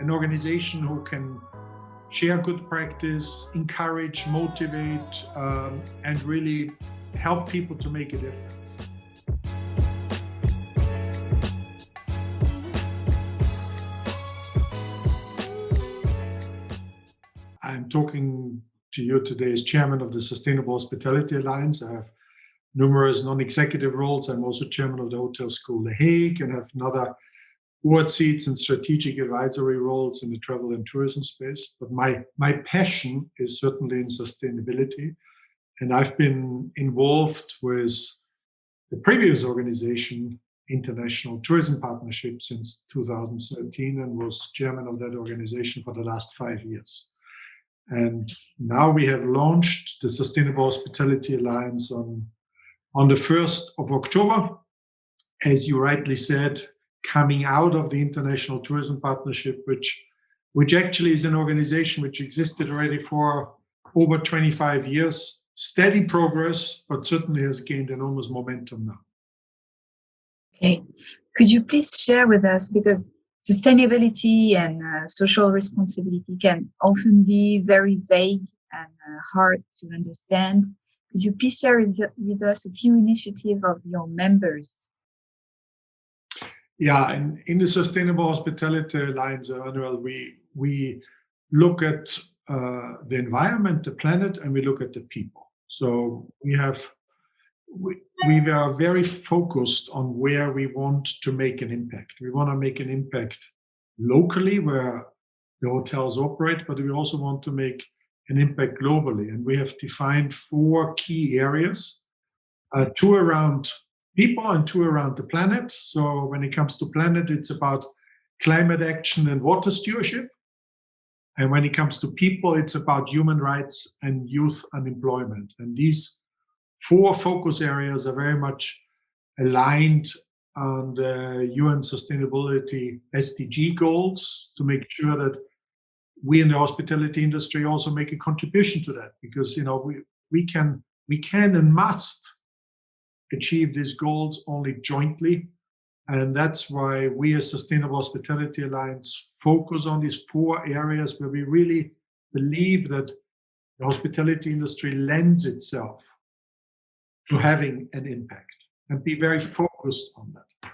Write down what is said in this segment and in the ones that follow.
an organization who can share good practice, encourage, motivate, and really help people to make a difference. I'm talking to you today as chairman of the Sustainable Hospitality Alliance. I have numerous non-executive roles. I'm also chairman of the Hotel School The Hague and have another board seats and strategic advisory roles in the travel and tourism space. But my passion is certainly in sustainability. And I've been involved with the previous organization, International Tourism Partnership, since 2013 and was chairman of that organization for the last 5 years. And now we have launched the Sustainable Hospitality Alliance on the 1st of October, as you rightly said, coming out of the International Tourism Partnership, which actually is an organization which existed already for over 25 years. Steady progress, but certainly has gained enormous momentum now. Okay. Could you please share with us, because sustainability and social responsibility can often be very vague and hard to understand. Could you please share with us a few initiatives of your members? Yeah, and in the Sustainable Hospitality Alliance, Emmanuel, we look at the environment, the planet, and we look at the people. So we are very focused on where we want to make an impact. We want to make an impact locally where the hotels operate, but we also want to make an impact globally. And we have defined 4 key areas, 2 around people and 2 around the planet. So when it comes to planet, it's about climate action and water stewardship. And when it comes to people, it's about human rights and youth unemployment. And these 4 focus areas are very much aligned on the UN Sustainability SDG goals to make sure that we in the hospitality industry also make a contribution to that, because we can and must achieve these goals only jointly. And that's why we as Sustainable Hospitality Alliance focus on these 4 areas where we really believe that the hospitality industry lends itself to having an impact, and be very focused on that.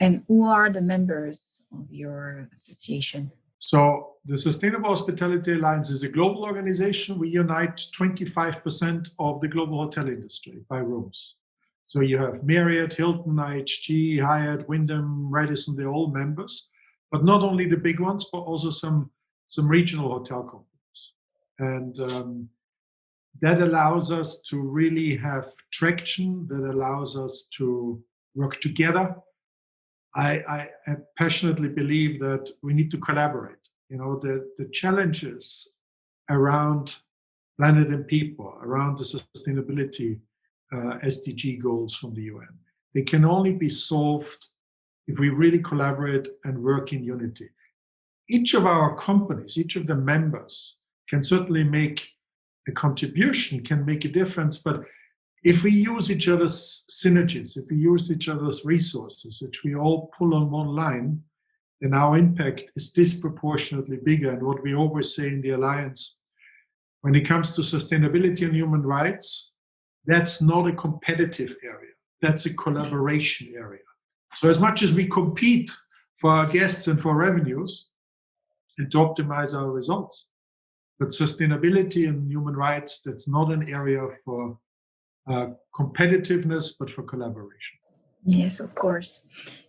And who are the members of your association? So the Sustainable Hospitality Alliance is a global organization. We unite 25% of the global hotel industry by rooms. So you have Marriott, Hilton, IHG, Hyatt, Wyndham, Radisson, they're all members, but not only the big ones, but also some regional hotel companies. And that allows us to really have traction, that allows us to work together. I passionately believe that we need to collaborate. The challenges around planet and people, around the sustainability SDG goals from the UN, they can only be solved if we really collaborate and work in unity. Each of our companies, each of the members can certainly make a contribution, can make a difference, but if we use each other's synergies, if we use each other's resources, if we all pull on one line, then our impact is disproportionately bigger. And what we always say in the Alliance, when it comes to sustainability and human rights, that's not a competitive area. That's a collaboration area. So as much as we compete for our guests and for revenues and to optimize our results, but sustainability and human rights, that's not an area for competitiveness, but for collaboration. Yes, of course.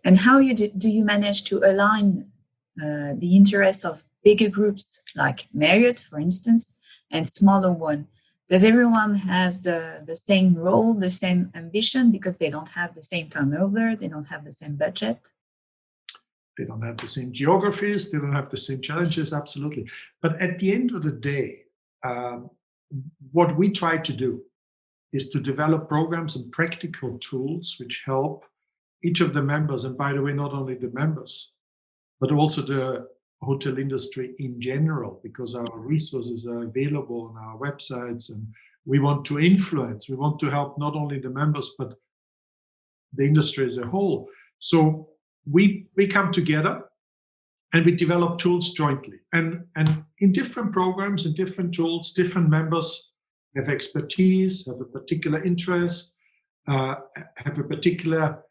And how do you manage to align the interest of bigger groups like Marriott, for instance, and smaller one? Does everyone has the same role, the same ambition, because they don't have the same turnover, they don't have the same budget? They don't have the same geographies, they don't have the same challenges, absolutely. But at the end of the day, what we try to do is to develop programs and practical tools which help each of the members, and by the way, not only the members, but also the hotel industry in general, because our resources are available on our websites and we want to influence, we want to help not only the members, but the industry as a whole. So we come together and we develop tools jointly. And in different programs, in different tools, different members have expertise, have a particular interest, have a particular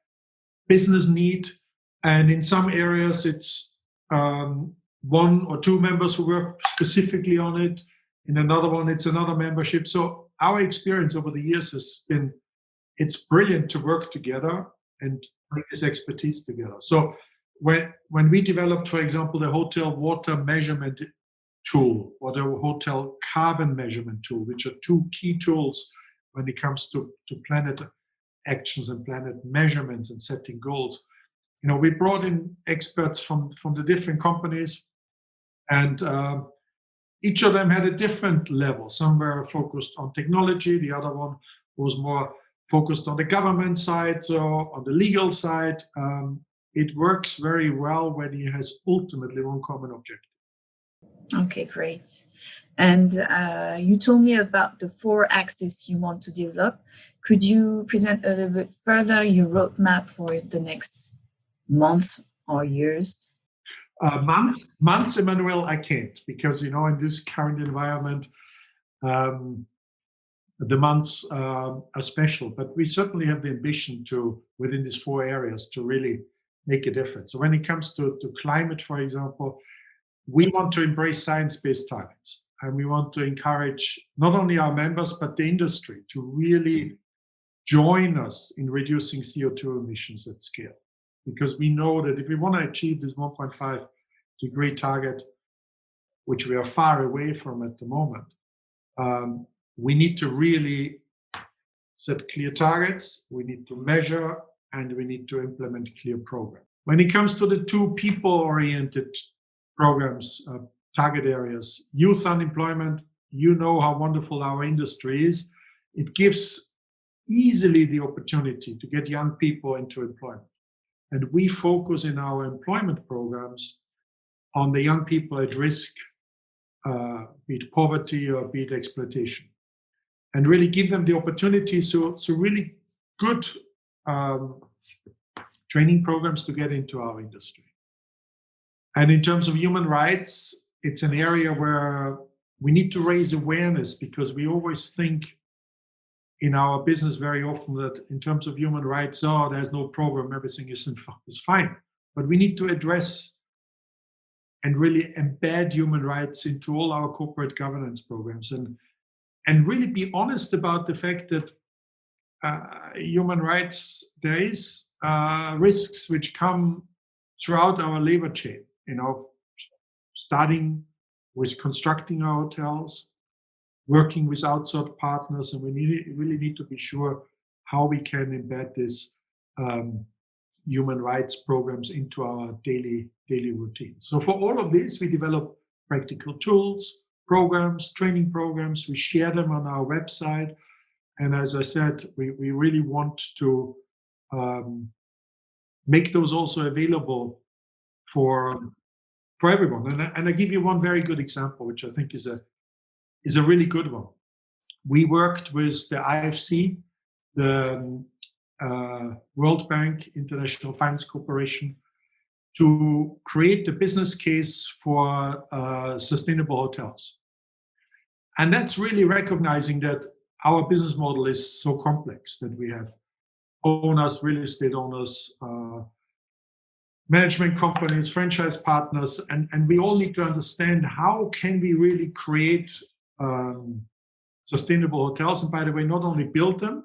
business need. And in some areas, it's one or two members who work specifically on it. In another one, it's another membership. So our experience over the years has been, it's brilliant to work together and bring this expertise together. So when we developed, for example, the hotel water measurement tool or the hotel carbon measurement tool, which are two key tools when it comes to planet actions and planet measurements and setting goals. We brought in experts from the different companies, and each of them had a different level. Some were focused on technology, the other one was more focused on the government side, so on the legal side. It works very well when it has ultimately one common objective. Okay, great. And you told me about the 4 axes you want to develop. Could you present a little bit further your roadmap for the next months or years? Months, Emmanuel, I can't, because in this current environment, the months are special. But we certainly have the ambition to, within these 4 areas, to really make a difference. So when it comes to climate, for example, we want to embrace science-based targets, and we want to encourage not only our members but the industry to really join us in reducing CO2 emissions at scale. Because we know that if we want to achieve this 1.5 degree target, which we are far away from at the moment, we need to really set clear targets, we need to measure, and we need to implement clear programs. When it comes to the 2 people-oriented programs, target areas, youth unemployment, how wonderful our industry is. It gives easily the opportunity to get young people into employment. And we focus in our employment programs on the young people at risk, be it poverty or be it exploitation, and really give them the opportunity. So really good training programs to get into our industry. And in terms of human rights, it's an area where we need to raise awareness, because we always think in our business very often that in terms of human rights, there's no problem, everything is fine. But we need to address and really embed human rights into all our corporate governance programs, and really be honest about the fact that human rights, there is risks which come throughout our labor chain, starting with constructing our hotels, working with outside partners, and we really need to be sure how we can embed this human rights programs into our daily routine. So for all of this, we develop practical tools, programs, training programs. We share them on our website. And as I said, we really want to make those also available for everyone. And I give you one very good example, which I think is a really good one. We worked with the IFC, the World Bank, International Finance Corporation, to create the business case for sustainable hotels. And that's really recognizing that our business model is so complex, that we have owners, real estate owners, management companies, franchise partners, and we all need to understand how can we really create sustainable hotels. And by the way, not only build them,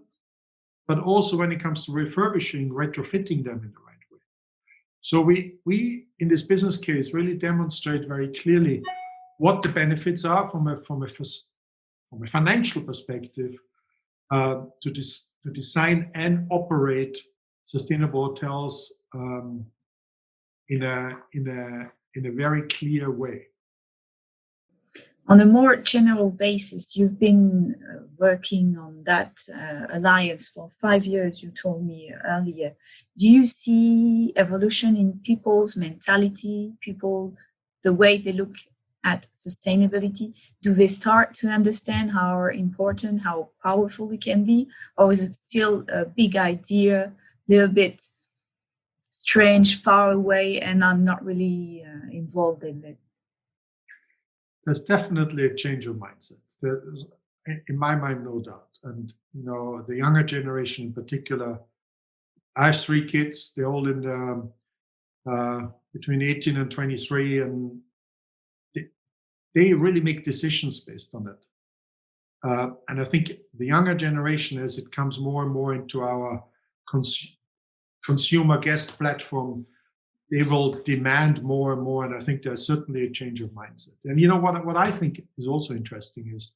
but also when it comes to refurbishing, retrofitting them in the right way. So we in this business case really demonstrate very clearly what the benefits are from a financial perspective to design and operate sustainable hotels in a very clear way. On a more general basis, you've been working on that alliance for 5 years, you told me earlier. Do you see evolution in people's mentality, the way they look at sustainability? Do they start to understand how important, how powerful it can be? Or is it still a big idea, a little bit strange, far away, and I'm not really involved in it. There's definitely a change of mindset. There's, in my mind, no doubt. And the younger generation in particular. I have 3 kids. They're all in between 18 and 23, and they really make decisions based on it. And I think the younger generation, as it comes more and more into our consumer guest platform, they will demand more and more. And I think there's certainly a change of mindset. And what I think is also interesting is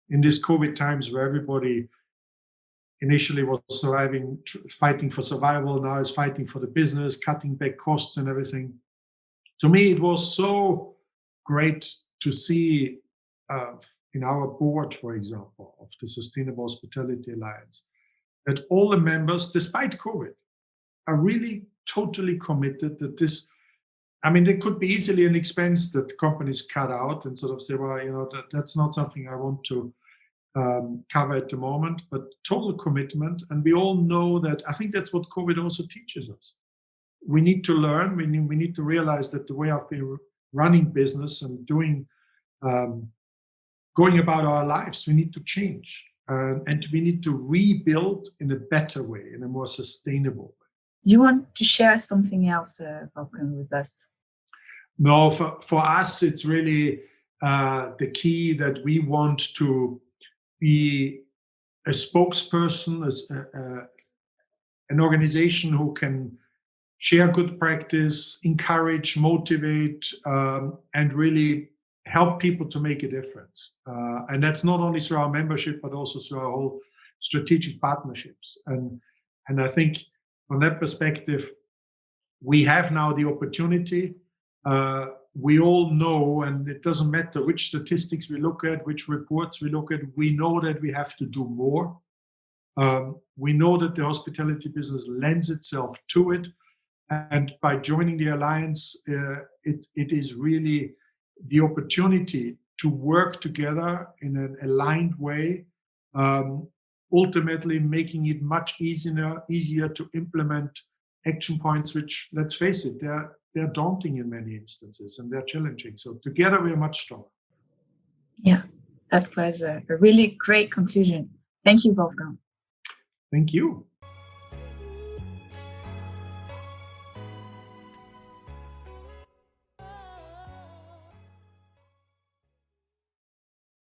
in these COVID times where everybody initially was fighting for survival, now is fighting for the business, cutting back costs and everything. To me, it was so great to see in our board, for example, of the Sustainable Hospitality Alliance, that all the members, despite COVID, are really totally committed that there could be easily an expense that companies cut out and sort of say, well, that's not something I want to cover at the moment, but total commitment. And we all know that. I think that's what COVID also teaches us. We need to learn. We need to realize that the way of running business and doing, going about our lives, we need to change, and we need to rebuild in a better way, in a more sustainable way. Do you want to share something else, Wolfgang, with us? No, for us, it's really the key that we want to be a spokesperson, an organization who can share good practice, encourage, motivate, and really help people to make a difference. And that's not only through our membership, but also through our whole strategic partnerships. And I think from that perspective, we have now the opportunity. We all know, and it doesn't matter which statistics we look at, which reports we look at, we know that we have to do more. We know that the hospitality business lends itself to it. And by joining the Alliance, it is really the opportunity to work together in an aligned way, ultimately making it much easier to implement action points, which, let's face it, they're daunting in many instances and they're challenging. So together we are much stronger. Yeah, that was a really great conclusion. Thank you, Wolfgang. Thank you.